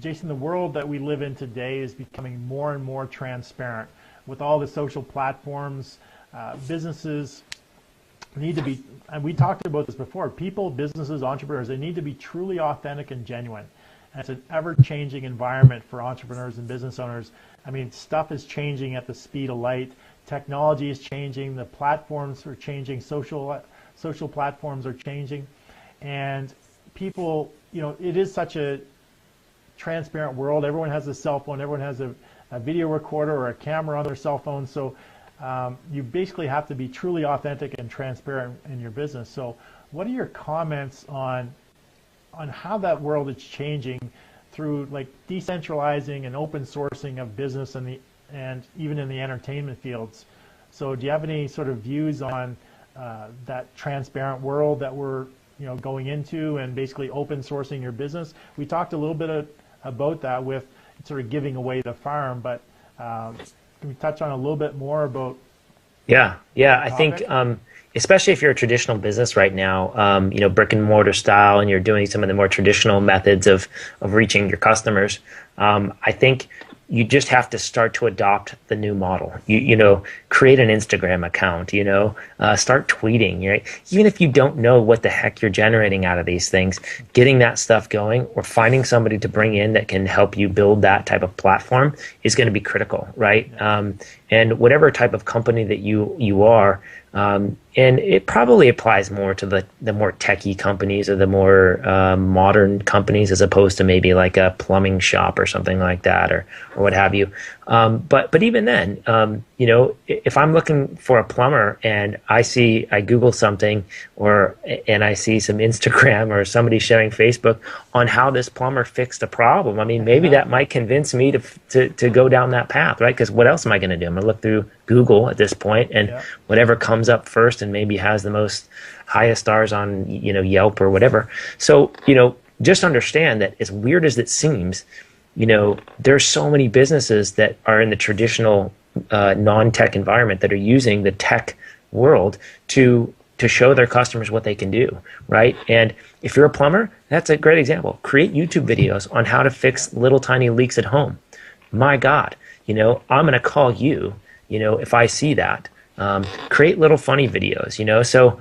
Jason, the world that we live in today is becoming more and more transparent. With all the social platforms, businesses need to be, and we talked about this before, people, businesses, entrepreneurs, they need to be truly authentic and genuine. And it's an ever-changing environment for entrepreneurs and business owners. I mean, stuff is changing at the speed of light. Technology is changing. The platforms are changing. Social platforms are changing. And people, it is such a transparent world. Everyone has a cell phone. Everyone has a video recorder or a camera on their cell phone. So you basically have to be truly authentic and transparent in your business. So what are your comments on how that world is changing through like decentralizing and open sourcing of business and even in the entertainment fields? So do you have any sort of views on that transparent world that we're going into and basically open sourcing your business? We talked a little bit about that with sort of giving away the farm, but can we touch on a little bit more about Yeah, I think especially if you're a traditional business right now, brick and mortar style, and you're doing some of the more traditional methods of reaching your customers, I think you just have to start to adopt the new model. Create an Instagram account, start tweeting, right? Even if you don't know what the heck you're generating out of these things, getting that stuff going or finding somebody to bring in that can help you build that type of platform is going to be critical, right? And whatever type of company that you are, and it probably applies more to the more techie companies or the more modern companies as opposed to maybe like a plumbing shop or something like that or what have you. But even then, if I'm looking for a plumber and I Google something and I see some Instagram or somebody sharing Facebook on how this plumber fixed a problem, I mean, maybe that might convince me to go down that path, right? Because what else am I going to do? I'm going to look through Google at this point, and whatever comes up first and maybe has the most highest stars on Yelp or whatever. So just understand that as weird as it seems, there's so many businesses that are in the traditional non-tech environment that are using the tech world to show their customers what they can do, right? And if you're a plumber, that's a great example. Create YouTube videos on how to fix little tiny leaks at home. My God, I'm going to call you, if I see that. Create little funny videos, So,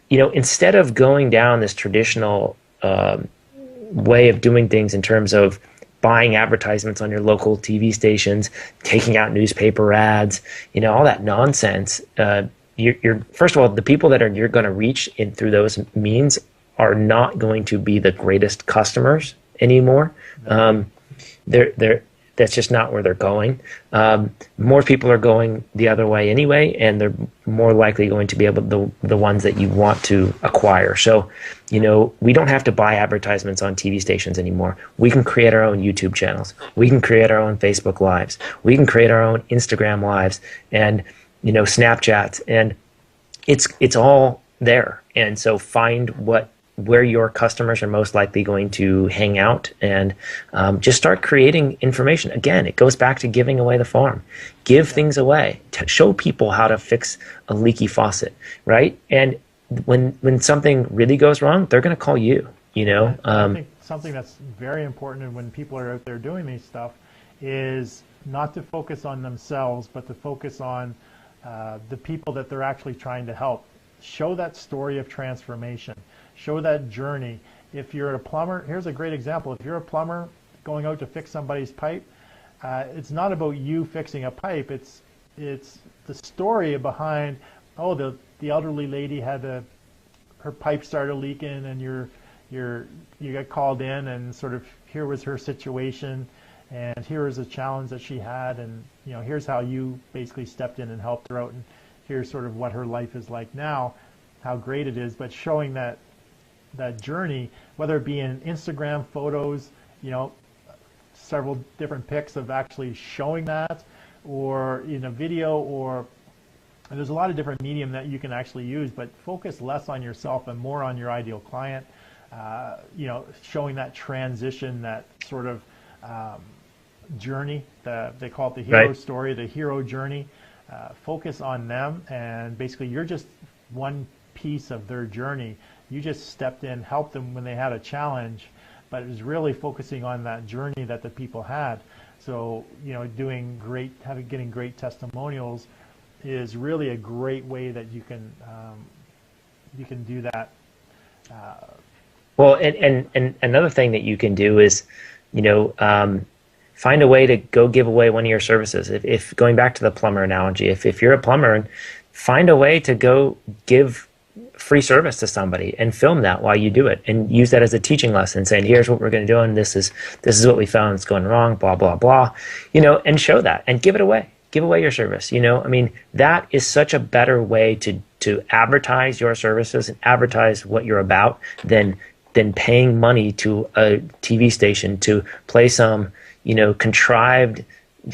instead of going down this traditional way of doing things in terms of buying advertisements on your local TV stations, taking out newspaper ads, all that nonsense. You're first of all, the people that you're going to reach through those means are not going to be the greatest customers anymore. That's just not where they're going. More people are going the other way anyway, and they're more likely going to be the ones that you want to acquire. So, we don't have to buy advertisements on TV stations anymore. We can create our own YouTube channels. We can create our own Facebook Lives. We can create our own Instagram Lives and, Snapchats, and it's all there. And so find where your customers are most likely going to hang out, and just start creating information. Again, it goes back to giving away the farm. Give things away. Show people how to fix a leaky faucet, right? And when something really goes wrong, they're going to call you. I think something that's very important when people are out there doing these stuff is not to focus on themselves, but to focus on the people that they're actually trying to help. Show that story of transformation. Show that journey. If you're a plumber, here's a great example. If you're a plumber going out to fix somebody's pipe, it's not about you fixing a pipe. It's the story behind, the elderly lady had her pipe started leaking, and you got called in, and sort of here was her situation, and here was a challenge that she had, and here's how you basically stepped in and helped her out, and here's sort of what her life is like now, how great it is. But showing that journey, whether it be in Instagram photos, several different pics of actually showing that, or in a video, and there's a lot of different medium that you can actually use, but focus less on yourself and more on your ideal client. Showing that transition, that sort of journey, they call it the hero story, the hero journey. Focus on them, and basically you're just one piece of their journey. You just stepped in, helped them when they had a challenge, but it was really focusing on that journey that the people had. So, you know, getting great testimonials is really a great way that you can do that. Well, and another thing that you can do is, you know, find a way to go give away one of your services. If going back to the plumber analogy, if you're a plumber, find a way to go give free service to somebody and film that while you do it, and use that as a teaching lesson, saying, here's what we're going to do, and this is what we found is going wrong, blah, blah, blah, you know, and show that and give it away. Give away your service. You know, I mean, that is such a better way to advertise your services and advertise what you're about than paying money to a TV station to play some, you know, contrived,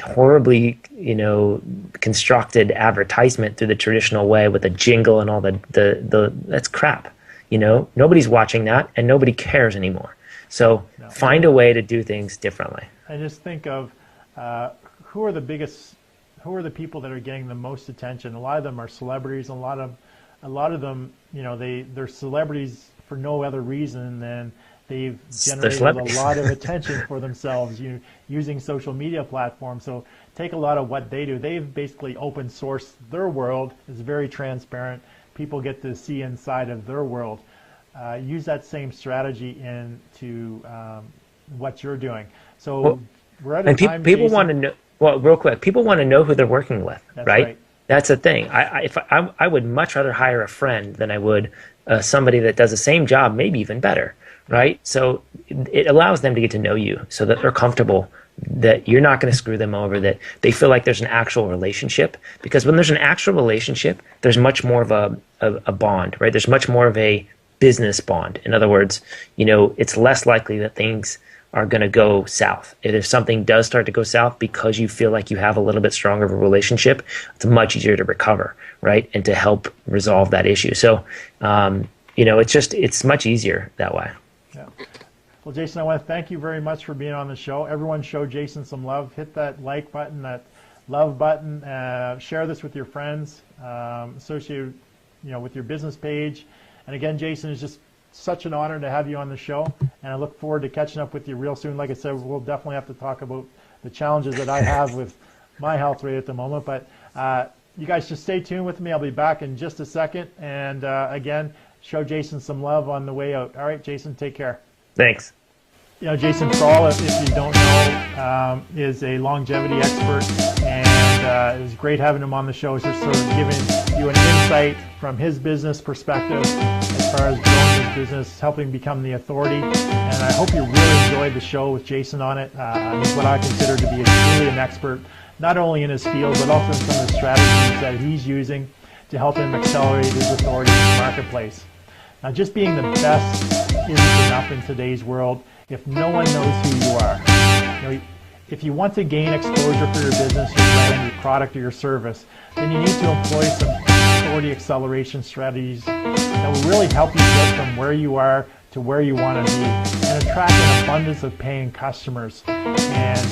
horribly, you know, constructed advertisement through the traditional way with a jingle and all the that's crap. You know, nobody's watching that and nobody cares anymore. So find a way to do things differently. I just think of who are the people that are getting the most attention. A lot of them are celebrities. A lot of them, you know, they're celebrities for no other reason than they've generated a lot of attention for themselves using social media platforms. So take a lot of what they do. They've basically open sourced their world. It's very transparent. People get to see inside of their world. Use that same strategy into what you're doing. So we're at a time, people Jason, want to know. Well, real quick, people want to know who they're working with, right? That's the thing. I would much rather hire a friend than I would somebody that does the same job, maybe even better, right? So it allows them to get to know you so that they're comfortable, that you're not going to screw them over, that they feel like there's an actual relationship. Because when there's an actual relationship, there's much more of a bond, right? There's much more of a business bond. In other words, you know, it's less likely that things are going to go south. If something does start to go south because you feel like you have a little bit stronger of a relationship, it's much easier to recover, right? And to help resolve that issue. So, you know, it's much easier that way. Yeah. Well, Jason, I want to thank you very much for being on the show. Everyone show Jason some love. Hit that like button, that love button. Share this with your friends, associated, you know, with your business page. And again, Jason, it's just such an honor to have you on the show, and I look forward to catching up with you real soon. Like I said, we'll definitely have to talk about the challenges that I have with my health rate at the moment. But you guys just stay tuned with me. I'll be back in just a second. And again, show Jason some love on the way out. All right, Jason, take care. Thanks. You know, Jason Frall, if you don't know, is a longevity expert, and it was great having him on the show. It's just sort of giving you an insight from his business perspective as far as growing his business, helping become the authority. And I hope you really enjoyed the show with Jason on it. He's what I consider to be truly an expert, not only in his field, but also in some of the strategies that he's using to help him accelerate his authority in the marketplace. Now, just being the best isn't enough in today's world if no one knows who you are. You know, if you want to gain exposure for your business, your brand, your product, or your service, then you need to employ some authority acceleration strategies that will really help you get from where you are to where you want to be and attract an abundance of paying customers. And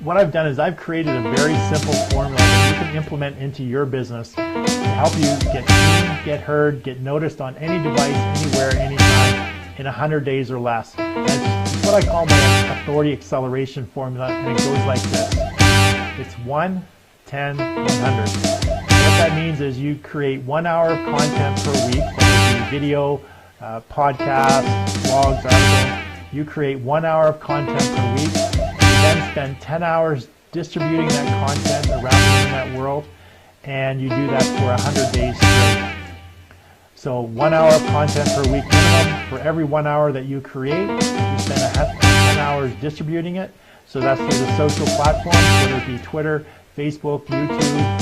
what I've done is I've created a very simple formula that you can implement into your business to help you get seen, get heard, get noticed on any device, anywhere, anytime, in 100 days or less. It's what I call my authority acceleration formula, and it goes like this. It's 1, 10, 100. What that means is you create 1 hour of content per week, whether it be video, podcast, blogs, articles. You create 1 hour of content per week. You then spend 10 hours distributing that content around the internet world, and you do that for 100 days straight. So 1 hour of content per week minimum. For every 1 hour that you create, you spend 10 hours distributing it. So that's through the social platforms, whether it be Twitter, Facebook, YouTube,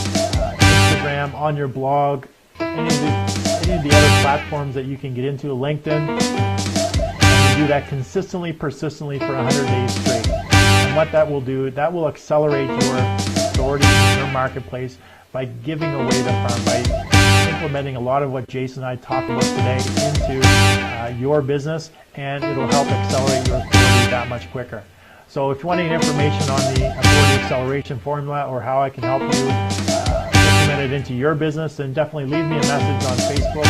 Instagram, on your blog, any of the other platforms that you can get into, LinkedIn. And you do that consistently, persistently for 100 days straight. And what that will do, that will accelerate your authority in your marketplace by giving away the farm, by implementing a lot of what Jason and I talked about today into your business, and it'll help accelerate your authority that much quicker. So if you want any information on the authority acceleration formula or how I can help you implement it into your business, then definitely leave me a message on Facebook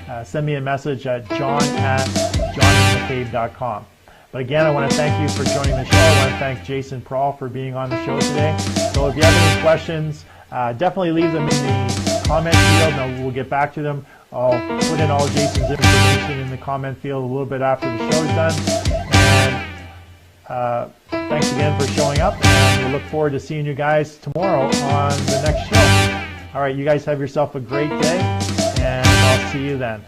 or send me a message at john@johnnmccabe.com. But again, I want to thank you for joining the show. I want to thank Jason Prawl for being on the show today. So if you have any questions, definitely leave them in the comment field, and we'll get back to them. I'll put in all Jason's information in the comment field a little bit after the show's done. And thanks again for showing up, and we look forward to seeing you guys tomorrow on the next show. All right, you guys have yourself a great day, and I'll see you then.